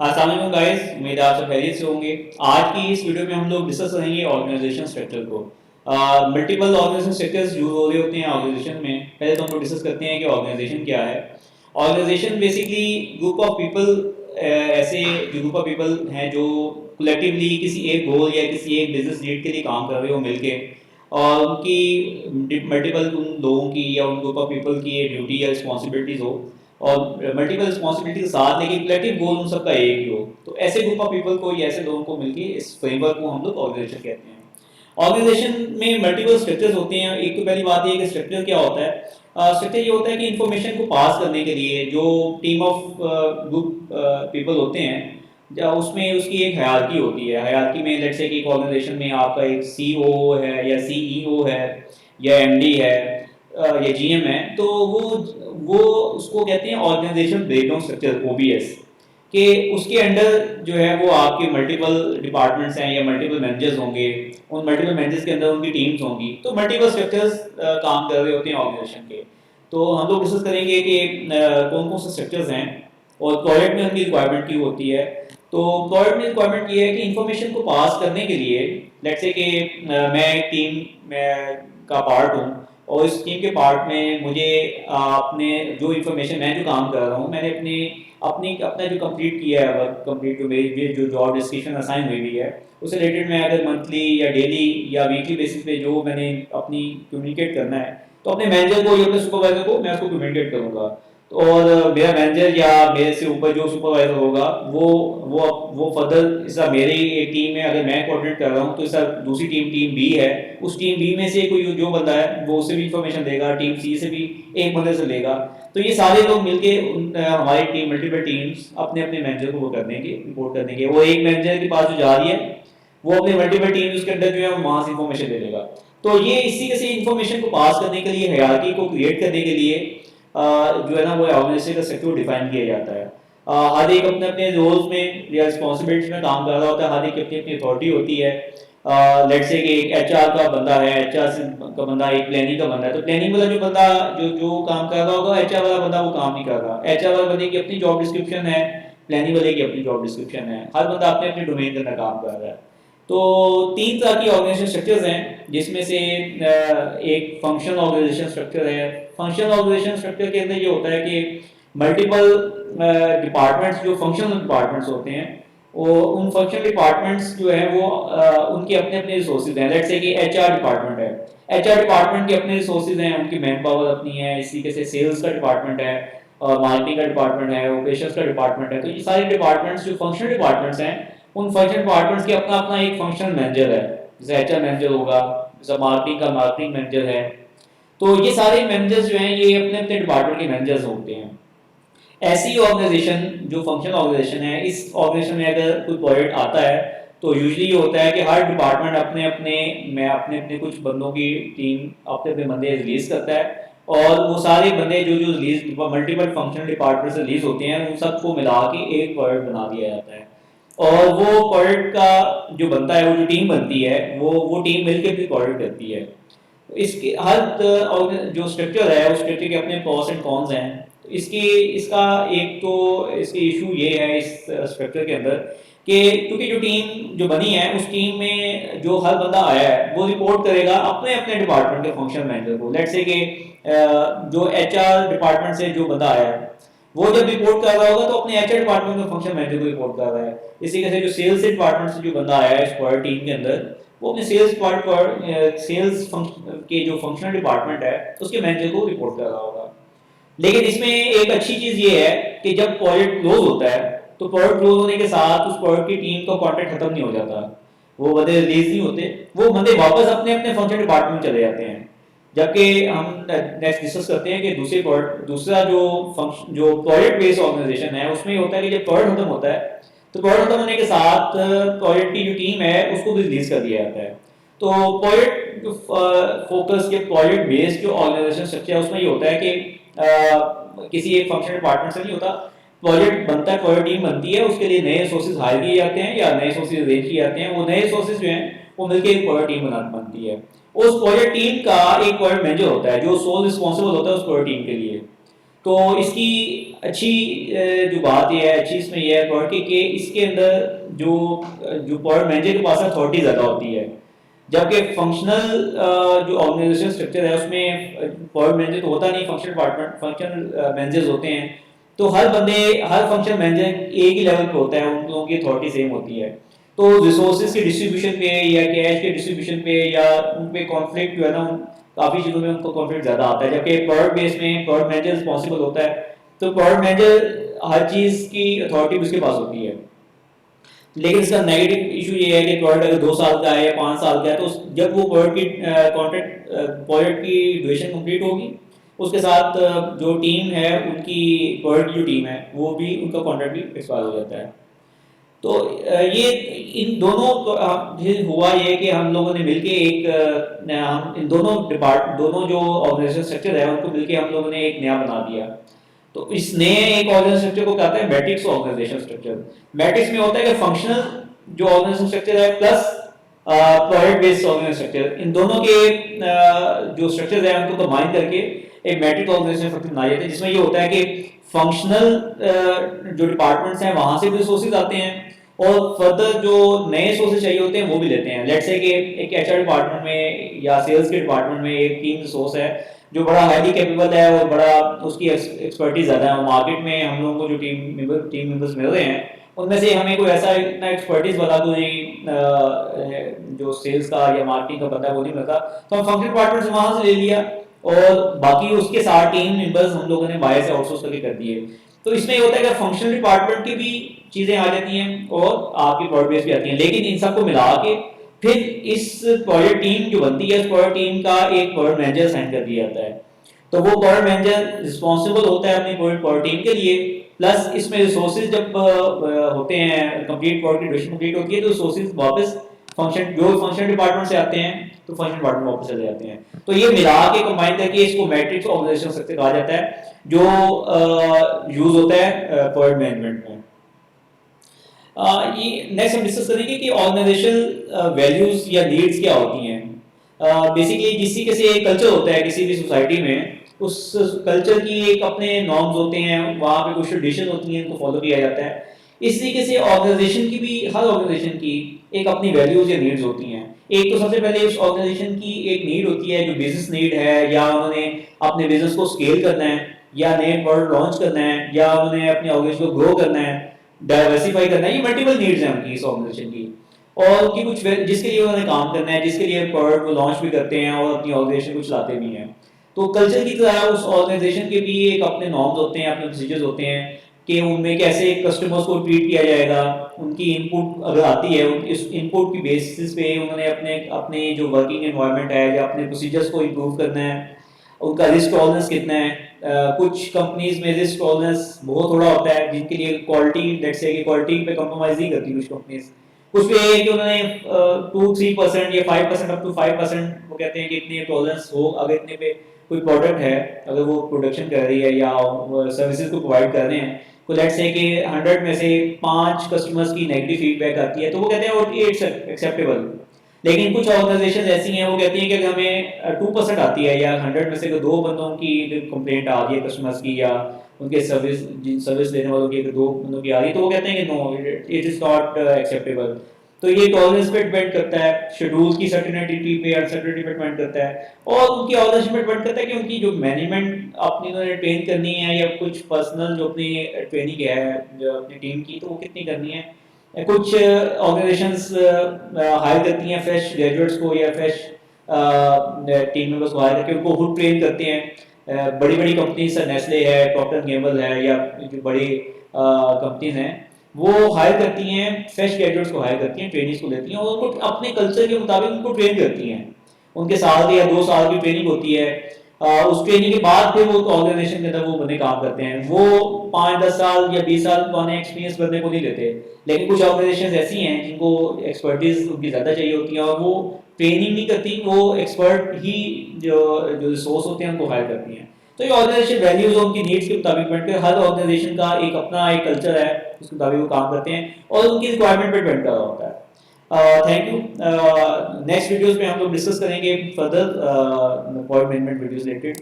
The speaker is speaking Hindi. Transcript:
अस्सलाम वालेकुम गाइस, उम्मीद है आप सब खैरियत से होंगे। आज की इस वीडियो में हम लोग डिस्कस करेंगे ऑर्गेनाइजेशन स्ट्रक्चर को। मल्टीपल ऑर्गेनाइजेशन स्ट्रक्चर्स यूज हो रहे होते हैं ऑर्गेनाइजेशन में। पहले तो हम लोग डिस्कस करते हैं कि ऑर्गेनाइजेशन क्या है। Organisation basically group of people, ऐसे जो ग्रुप ऑफ पीपल हैं जो कलेक्टिवली किसी एक गोल या किसी एक बिजनेस नीड के लिए काम कर रहे हो मिलके, और उनकी मल्टीपल उन लोगों की या उन ग्रुप ऑफ पीपल की ड्यूटी या रिस्पॉन्सिबिलिटीज हो, और मल्टीपल रिस्पॉन्सिबिलिटी के साथ लेकिन कलेक्टिव गोल उन सबका एक ही हो। तो ऐसे ग्रुप ऑफ पीपल को या ऐसे लोगों को मिलकर इस फ्रेमवर्क को हम लोग ऑर्गेनाइजेशन कहते हैं। ऑर्गेनाइजेशन में मल्टीपल स्ट्रक्चर्स होते हैं। एक तो पहली बात ये कि स्ट्रक्चर क्या होता है। स्ट्रक्चर ये होता है कि इंफॉर्मेशन को पास करने के लिए जो टीम ऑफ ग्रुप पीपल होते हैं, उसमें उसकी एक हायरार्की होती है। हायरार्की में लेट्स से कि एक ऑर्गेनाइजेशन में आपका एक सीईओ है या सीईओ है या एमडी है या जीएम है, तो वो उसको कहते हैं ऑर्गेनाइजेशन ब्रेकडाउन स्ट्रक्चर, ओबीएस। कि उसके अंडर जो है वो आपके मल्टीपल डिपार्टमेंट्स हैं या मल्टीपल मैनेजर्स होंगे। उन मल्टीपल मैनेजर्स के अंदर उनकी टीम्स होंगी, तो मल्टीपल स्ट्रक्चर्स काम कर रहे होते हैं ऑर्गेनाइजेशन के। तो हम लोग डिस्कस करेंगे कि कौन कौन से स्ट्रक्चर्स हैं और प्रोजेक्ट में उनकी रिक्वायरमेंट की होती है। तो प्रोजेक्ट में रिक्वायरमेंट ये है कि इंफॉर्मेशन को पास करने के लिए लेट्स से कि मैं एक टीम का पार्ट हूँ, और इस टीम के पार्ट में मुझे अपने जो इन्फॉर्मेशन, मैं जो काम कर रहा हूँ, मैंने अपनी अपनी अपना जो कंप्लीट किया है वर्क, कंप्लीट जो मेरी जो जॉब डिस्क्रिप्शन असाइन हुई हुई है, उससे रिलेटेड मैं अगर मंथली या डेली या वीकली बेसिस पे जो मैंने अपनी कम्युनिकेट करना है, तो अपने मैनेजर को या अपने सुपरवाइजर को मैं उसको कम्युनिकेट करूँगा। तो और मेरा मैनेजर या मेरे से ऊपर जो सुपरवाइजर होगा वो फर्दर इसा मेरी एक टीम में अगर मैं कोऑर्डिनेट कर रहा हूँ, तो इसा दूसरी टीम बी है, उस टीम बी में से कोई जो बंदा है वो उससे भी इंफॉर्मेशन देगा, टीम सी से भी एक बंदे से लेगा। तो ये सारे लोग मिलके हमारी टीम मल्टीपल टीम्स अपने अपने मैनेजर को वो कर देंगे, रिपोर्ट कर देंगे। वो एक मैनेजर के पास जो जा रही है, वो अपने मल्टीपल टीम्स के अंदर जो है वहां से इंफॉर्मेशन ले लेगा। तो ये इसी के से इंफॉर्मेशन को पास करने के लिए, हायरार्की को क्रिएट करने के लिए जो है ना वो ऑर्गेनाइजेशन का स्ट्रक्चर डिफाइन किया जाता है। हर एक अपने अपने रोल्स में या रिस्पॉन्सिबिलिटी में काम कर रहा होता है, हर एक की अपनी अपनी अथॉरिटी होती है। लेट्स से कि एक एचआर का बंदा है, एचआर का बंदा एक प्लानिंग का बंदा है, तो प्लानिंग वाला जो बंदा जो जो काम कर रहा होगा, एचआर वाला बंदा वो काम नहीं कर रहा। एचआर वाले बंदे की अपनी जॉब डिस्क्रिप्शन है, प्लानिंग वाले की अपनी जॉब डिस्क्रिप्शन है, हर बंदा अपने अपने डोमेन के अंदर काम कर रहा है। तो तीन तरह की ऑर्गेनाइजेशन स्ट्रक्चर्स हैं, जिसमें से एक फंक्शनल ऑर्गेनाइजेशन स्ट्रक्चर है। फंक्शनल ऑर्गेनाइजेशन स्ट्रक्चर के अंदर ये होता है कि मल्टीपल डिपार्टमेंट्स, जो फंक्शनल डिपार्टमेंट्स होते हैं, वो उन फंक्शनल डिपार्टमेंट्स जो है वो उनके अपने अपने रिसोर्सेज हैं। लेट्स से कि एचआर डिपार्टमेंट है, एचआर डिपार्टमेंट के अपने रिसोर्सेज हैं, उनकी मैन पावर अपनी है। इसी के से सेल्स का डिपार्टमेंट है, और मार्केटिंग का डिपार्टमेंट है, ऑपरेशंस का डिपार्टमेंट है। तो ये सारे डिपार्टमेंट्स जो फंक्शनल डिपार्टमेंट्स हैं, उन फंक्शनल डिपार्टमेंट्स के अपना अपना एक फंक्शनल मैनेजर है। जैसे एचआर मैनेजर होगा, जैसे मार्केटिंग का मार्केटिंग मैनेजर है। तो ये सारे मैनेजर्स जो हैं ये अपने अपने डिपार्टमेंट के मैनेजर्स होते हैं। ऐसी ऑर्गेनाइजेशन जो फंक्शनल ऑर्गेनाइजेशन है, इस ऑर्गेनाइजेशन में अगर कोई प्रोजेक्ट आता है, तो यूजुअली ये होता है कि हर डिपार्टमेंट अपने अपने मैं अपने अपने कुछ बंदों की टीम अपने अपने बंदे रिलीज करता है, और वो सारे बंदे जो जो रिलीज मल्टीपल फंक्शनल डिपार्टमेंट से रिलीज होते हैं, उन सबको मिला के एक प्रोजेक्ट बना दिया जाता है। और वो प्रोजेक्ट का जो बनता है, वो जो टीम बनती है, वो टीम मिलकर फिर प्रोजेक्ट करती है। इसके हर जो स्ट्रक्चर है, उस स्ट्रक्चर के अपने प्रोस एंड कॉन्स हैं। तो इसका एक तो इसके इशू ये है इस स्ट्रक्चर के अंदर कि क्योंकि जो टीम जो बनी है, उस टीम में जो हर बंदा आया है वो रिपोर्ट करेगा अपने अपने डिपार्टमेंट के फंक्शन मैनेजर को। लेट्स से कि जो एचआर डिपार्टमेंट से जो बंदा आया है, वो जब रिपोर्ट कर रहा होगा तो अपने एचआर डिपार्टमेंट के फंक्शन मैनेजर को रिपोर्ट कर रहा है। इसी तरह से जो सेल्स डिपार्टमेंट से जो बंदा आया है इस टीम के अंदर, वो अपने सेल्स पार्ट पर सेल्स के जो फंक्शनल डिपार्टमेंट है उसके मैनेजर को रिपोर्ट कर रहा होगा। लेकिन इसमें एक अच्छी चीज ये है कि जब प्रोजेक्ट क्लोज होता है, तो प्रोजेक्ट क्लोज होने के साथ उस प्रोजेक्ट की टीम का कॉन्ट्रैक्ट खत्म नहीं हो जाता, वो बंदे रिलीज नहीं होते, वो बंदे वापस अपने अपने फंक्शन डिपार्टमेंट में चले जाते हैं। जबकि हम नेक्स्ट डिस्कस करते हैं कि दूसरा जो प्रोजेक्ट बेस्ड ऑर्गेनाइजेशन है, उसमें ये होता है कि जब प्रोजेक्ट खत्म होता है, तो प्रोजेक्ट खत्म होने के साथ प्रोजेक्ट की जो टीम है उसको भी रिलीज कर दिया जाता है। तो प्रोजेक्ट फोकस के प्रोजेक्ट बेस्ड जो ऑर्गेनाइजेशन स्ट्रक्चर है, उसमें ये होता है कि किसी एक फंक्शन डिपार्टमेंट से नहीं होता, प्रोजेक्ट बनता है, प्रोजेक्ट टीम बनती है, उसके लिए नए सोर्सेज हायर किए जाते हैं या नए सोर्सेज अरेंज किए जाते हैं। वो नए सोर्सेज जो हैं वो मिलकर एक प्रोजेक्ट टीम बनती है। उस प्रोजेक्ट टीम का एक प्रोजेक्ट मैनेजर होता है जो सोल रिस्पॉन्सिबल होता है उस प्रोजेक्ट टीम के लिए। तो इसकी अच्छी जो बात ये है, अच्छी इसमें यह है प्रोडक्ट कि इसके अंदर जो जो प्रोडक्ट मैनेजर के पास अथॉरिटी ज़्यादा होती है, जबकि फंक्शनल जो ऑर्गेनाइजेशन स्ट्रक्चर है उसमें प्रोडक्ट मैनेजर तो होता नहीं, फंक्शनल डिपार्टमेंट फंक्शनल मैनेजर्स होते हैं। तो हर बंदे, हर फंक्शनल मैनेजर एक ही लेवल पे होता है, उन लोगों की अथॉरिटी सेम होती है। तो रिसोर्सेज के डिस्ट्रीब्यूशन पे या कैश के डिस्ट्रीब्यूशन पे या उन पे कॉन्फ्लिक्ट जो है ना, काफ़ी चीज़ों में उनको कॉन्फ्लिक्ट ज़्यादा आता है, जबकि प्रोडक्ट बेस में प्रोडक्ट मैनेजर रिस्पॉन्सिबल होता है। तो प्रोडक्ट मैनेजर हर चीज़ की अथॉरिटी उसके पास होती है। लेकिन इसका नेगेटिव इशू ये है कि प्रोडक्ट अगर 2 साल का है या 5 साल का है, तो जब वो प्रोडक्ट की कॉन्ट्रैक्ट प्रोजेक्ट की ड्यूरेशन कंप्लीट होगी, उसके साथ जो टीम है उनकी, प्रोडक्ट की जो टीम है वो भी, उनका कॉन्ट्रैक्ट भी एक्सपायर हो जाता है। तो ये इन दोनों फिर हुआ ये कि हम लोगों ने मिलके एक हम इन दोनों जो ऑर्गेनाइजेशन स्ट्रक्चर है उनको मिलके हम लोगों ने एक नया बना दिया। तो इस नए एक ऑर्गेनाइजेशन स्ट्रक्चर को कहते हैं मैट्रिक्स ऑर्गेनाइजेशन स्ट्रक्चर। मैट्रिक्स में होता है कि फंक्शनल जो ऑर्गेनाइजेशन स्ट्रक्चर है plus project based organisation structure, इन दोनों के जो स्ट्रक्चर है उनको कंबाइन करके एक मैट्रिक्स ऑर्गेनाइजेशन स्ट्रक्चर बनाया जाता है, जिसमें ये होता है कि फंक्शनल जो डिपार्टमेंट्स हैं वहां से भी रिसोर्सेज आते हैं और फर्दर जो नए सोर्सेज चाहिए होते हैं वो भी लेते हैं। लेट्स से कि एक एचआर डिपार्टमेंट में या सेल्स के डिपार्टमेंट में एक टीम रिसोर्स है जो बड़ा हाईली कैपेबल है और बड़ा उसकी एक्सपर्टीज ज़्यादा है, और मार्केट में हम लोगों को जो टीम मेंबर्स मिल रहे हैं उनमें से हमें कोई ऐसा इतना एक्सपर्टीज वाला कोई जो सेल्स का या मार्केटिंग का बंदा वो नहीं मिलता, तो हम फंक्शनल डिपार्टमेंट से वहां से ले लिया और बाकी उसके साथ टीम मेंबर्स हम लोगों ने बाहर से आउटसोर्स करके कर दिए। तो इसमें ये होता है कि फंक्शनल डिपार्टमेंट की भी चीजें आ जाती हैं और आपकी प्रोडक्ट बेस भी आती हैं, लेकिन इन सबको मिला के फिर इस प्रोजेक्ट टीम जो बनती है, इस प्रोजेक्ट टीम का एक प्रोजेक्ट मैनेजर साइन कर दिया जाता है। तो वो प्रोजेक्ट मैनेजर रिस्पॉन्सिबल होता है अपनी प्रोजेक्ट टीम के लिए, प्लस इसमें रिसोर्सेज जब होते हैं, कंप्लीट प्रोजेक्ट की ड्यूरेशन कंप्लीट होती है तो रिसोर्सेज वापस फंक्शन डिपार्टमेंट से आते हैं तो फंक्शन डिपार्टमेंट वापस चले जाते हैं। तो ये मिला के कंबाइन करके इसको मैट्रिक्स ऑर्गेनाइजेशन स्ट्रक्चर कहा जाता है, जो यूज होता है प्रोजेक्ट मैनेजमेंट में। ये नेक्स्ट हम डिस्कस करेंगे कि ऑर्गेनाइजेशन वैल्यूज या नीड्स क्या होती हैं। बेसिकली किसी किसी कल्चर होता है किसी भी सोसाइटी में, उस कल्चर की एक अपने नॉर्म्स होते हैं, वहाँ पे कुछ ट्रेडिशन होती हैं, उनको फॉलो किया जाता है। इस तरीके से ऑर्गेनाइजेशन की भी, हर ऑर्गेनाइजेशन की एक अपनी वैल्यूज या नीड्स होती हैं। एक तो सबसे पहले उस ऑर्गेनाइजेशन की एक नीड होती है जो बिजनेस नीड है, या उन्होंने अपने बिजनेस को स्केल करना है, या नए प्रोडक्ट लॉन्च करना है, या उन्होंने अपने ऑर्गेनाइजेशन को ग्रो करना है, डाइवर्सिफाई करना है। ये मल्टीपल नीड्स हैं उनकी, इस ऑर्गेनाइजेशन की, और उनकी कुछ जिसके लिए उन्होंने काम करना है, जिसके लिए प्रोडक्ट को लॉन्च भी करते हैं और अपनी ऑर्गेनाइजेशन को चलाते भी हैं। तो कल्चर की तरह उस ऑर्गेनाइजेशन के भी एक अपने नॉर्म्स होते हैं, अपने प्रोसीजर्स होते हैं कि उनमें कैसे कस्टमर्स को ट्रीट किया जाएगा। उनकी इनपुट अगर आती है, इस इनपुट की बेसिस पे उन्होंने अपने अपने जो वर्किंग एनवायरनमेंट है या अपने प्रोसीजर्स को इम्प्रूव करना है। उनका रिस्क टॉलरेंस कितना है। कुछ कंपनीज में रिस्क टॉलरेंस बहुत थोड़ा होता है, जिनके लिए क्वालिटी, लेट्स से कि क्वालिटी पे कॉम्प्रोमाइज नहीं करती कुछ कंपनीज। कुछ पे ये है कि उन्होंने 2-3% या 5% अप टू 5% वो कहते हैं कि इतने टॉलरेंस हो, अगर इतने पे कोई प्रोडक्ट है, अगर वो प्रोडक्शन कर रही है या सर्विसेज को प्रोवाइड कर रहे हैं, तो लेट्स से कि 100 में से 5 कस्टमर्स की नेगेटिव फीडबैक आती है, तो वो कहते हैं ओके इट्स एक्सेप्टेबल। लेकिन कुछ ऑर्गेनाइजेशन ऐसी हैं वो कहती हैं कि हमें 2% आती है, या 100 में से 2 बंदों की कंप्लेंट आ रही है कस्टमर्स की, या उनके सर्विस देने वालों की अगर 2 बंदों की आ रही है, तो वो कहते हैं कि no it is not acceptable. तो ये टॉलरेंस पे डिपेंड करता है, शेड्यूल की सर्टेनिटी पे, अनसर्टेनिटी पे डिपेंड करता है, और उनकी ऑर्गेनाइजेशन पे डिपेंड करता है कि उनकी जो मैनेजमेंट अपनी उन्होंने ट्रेन करनी है, या कुछ पर्सनल जो अपनी ट्रेनिंग है जो अपनी टीम की, तो वो कितनी करनी है। कुछ ऑर्गेनाइजेशंस हायर करती हैं फ्रेश ग्रेजुएट्स को या फ्रेश टीम मेंबर्स को हायर करके उनको खुद ट्रेन करते हैं। बड़ी बड़ी कंपनीज नेस्ले है, प्रॉक्टर गेबल है, या जो बड़ी कंपनीज हैं वो हायर करती हैं, फ्रेश ग्रेजुएट्स को हायर करती हैं, ट्रेनिंग्स को लेती हैं और उनको अपने कल्चर के मुताबिक उनको ट्रेन करती हैं। उनके साल या 2 साल की ट्रेनिंग होती है। उस ट्रेनिंग के बाद फिर वो ऑर्गेनाइजेशन के अंदर वो बंदे काम करते हैं। वो 5-10 साल या 20 साल पुराने एक्सपीरियंस बंदे को नहीं लेते। लेकिन कुछ ऑर्गेनाइजेशन ऐसी हैं जिनको एक्सपर्टीज उनकी ज़्यादा चाहिए होती है, और वो ट्रेनिंग नहीं करती, वो एक्सपर्ट ही जो जो रिसोर्स होते हैं उनको हायर करती हैं। तो ये ऑर्गेनाइजेशन वैल्यूज और उनकी नीड्स के मुताबिक डिपेंड करते हैं। हर ऑर्गेनाइजेशन का एक अपना एक कल्चर है, उसके मुताबिक वो काम करते हैं और उनकी रिक्वायरमेंट पर डिपेंड कर रहा होता है। Thank you. नेक्स्ट वीडियोस में हम लोग डिस्कस करेंगे further point management videos related.